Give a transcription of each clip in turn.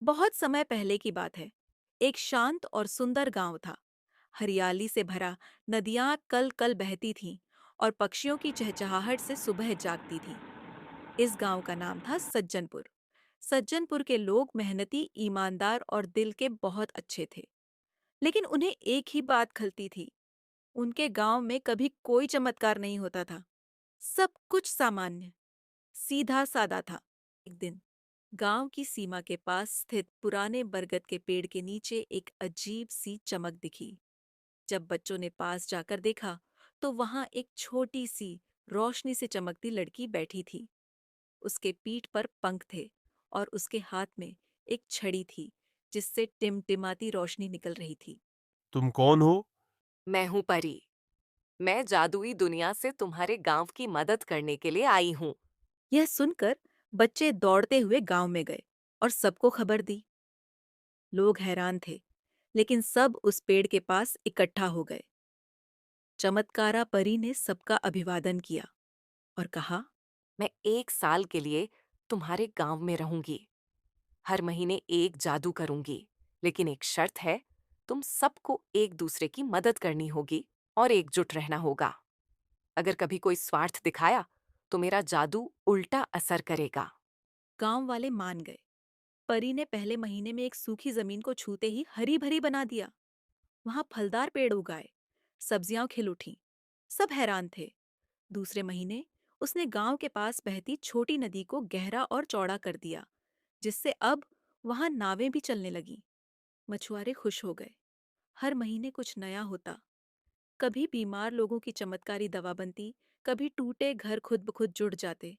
बहुत समय पहले की बात है। एक शांत और सुंदर गांव था। हरियाली से भरा, नदियां कल कल बहती थीं और पक्षियों की चहचहाहट से सुबह जागती थी। इस गांव का नाम था सज्जनपुर। सज्जनपुर के लोग मेहनती, ईमानदार और दिल के बहुत अच्छे थे। लेकिन उन्हें एक ही बात खलती थी। उनके गांव में कभी कोई चमत्कार नहीं होता था। सब कुछ सामान्य, सीधा सादा था। एक दिन गांव की सीमा के पास स्थित पुराने बरगद के पेड़ के नीचे एक अजीब सी चमक दिखी। जब बच्चों ने पास जाकर देखा, तो वहां एक छोटी सी, रोशनी से चमकती लड़की बैठी थी। उसके पीठ पर पंख थे और उसके हाथ में एक छड़ी थी, जिससे टिमटिमाती रोशनी निकल रही थी। तुम कौन हो? मैं हूँ परी। मैं जादुई दुनिया से तुम्हारे गांव की मदद करने के लिए आई हूँ। यह सुनकर बच्चे दौड़ते हुए गांव में गए और सबको खबर दी। लोग हैरान थे, लेकिन सब उस पेड़ के पास इकट्ठा हो गए। चमत्कारा परी ने सबका अभिवादन किया और कहा, मैं 1 साल के लिए तुम्हारे गांव में रहूंगी। हर महीने एक जादू करूंगी, लेकिन एक शर्त है। तुम सबको एक दूसरे की मदद करनी होगी और एकजुट रहना होगा। अगर कभी कोई स्वार्थ दिखाया, तो मेरा जादू उल्टा असर करेगा। गांव वाले मान गए। परी ने पहले महीने में एक सूखी जमीन को छूते ही हरी भरी बना दिया। वहां फलदार पेड़ उगाए, सब्जियां खिल उठीं। सब हैरान थे। दूसरे महीने उसने गांव के पास बहती छोटी नदी को गहरा और चौड़ा कर दिया, जिससे अब वहां नावें भी चलने लगीं। मछुआरे खुश हो गए। हर महीने कुछ नया होता। कभी बीमार लोगों की चमत्कारी दवा बनती, कभी टूटे घर खुद ब खुद जुड़ जाते।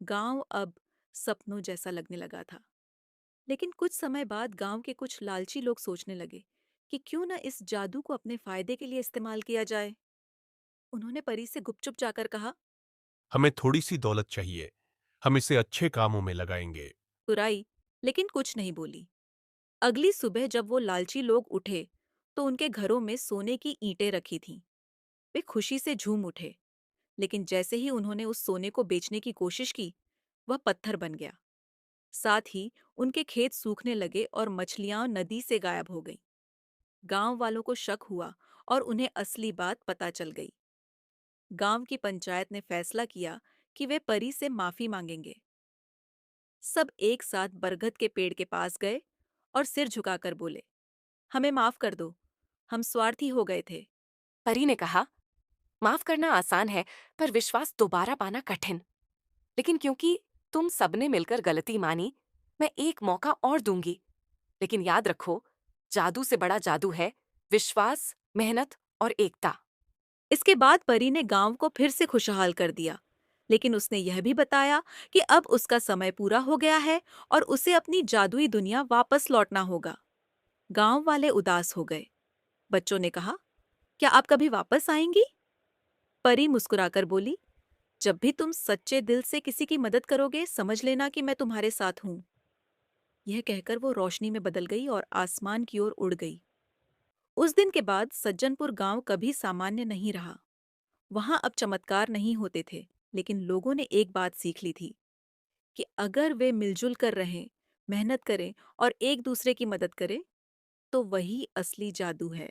गांव अब सपनों जैसा लगने लगा था। लेकिन कुछ समय बाद गांव के कुछ लालची लोग सोचने लगे कि क्यों न इस जादू को अपने फायदे के लिए इस्तेमाल किया जाए। उन्होंने परी से गुपचुप जाकर कहा, हमें थोड़ी सी दौलत चाहिए। हम इसे अच्छे कामों में लगाएंगे। बुराई, लेकिन कुछ नहीं बोली। अगली सुबह जब वो लालची लोग उठे, तो उनके घरों में सोने की ईंटें रखी थीं। वे खुशी से झूम उठे। लेकिन जैसे ही उन्होंने उस सोने को बेचने की कोशिश की, वह पत्थर बन गया। साथ ही उनके खेत सूखने लगे और मछलियां नदी से गायब हो गईं। गांव वालों को शक हुआ और उन्हें असली बात पता चल गई। गांव की पंचायत ने फैसला किया कि वे परी से माफी मांगेंगे। सब एक साथ बरगद के पेड़ के पास गए और सिर झुकाकर बोले, हमें माफ कर दो, हम स्वार्थी हो गए थे। परी ने कहा, माफ करना आसान है, पर विश्वास दोबारा पाना कठिन। लेकिन क्योंकि तुम सबने मिलकर गलती मानी, मैं एक मौका और दूंगी। लेकिन याद रखो, जादू से बड़ा जादू है विश्वास, मेहनत और एकता। इसके बाद परी ने गांव को फिर से खुशहाल कर दिया। लेकिन उसने यह भी बताया कि अब उसका समय पूरा हो गया है और उसे अपनी जादुई दुनिया वापस लौटना होगा। गांव वाले उदास हो गए। बच्चों ने कहा, क्या आप कभी वापस आएंगी? परी मुस्कुराकर बोली, जब भी तुम सच्चे दिल से किसी की मदद करोगे, समझ लेना कि मैं तुम्हारे साथ हूं। यह कहकर वो रोशनी में बदल गई और आसमान की ओर उड़ गई। उस दिन के बाद सज्जनपुर गांव कभी सामान्य नहीं रहा। वहां अब चमत्कार नहीं होते थे, लेकिन लोगों ने एक बात सीख ली थी कि अगर वे मिलजुल कर रहें, मेहनत करें और एक दूसरे की मदद करें, तो वही असली जादू है।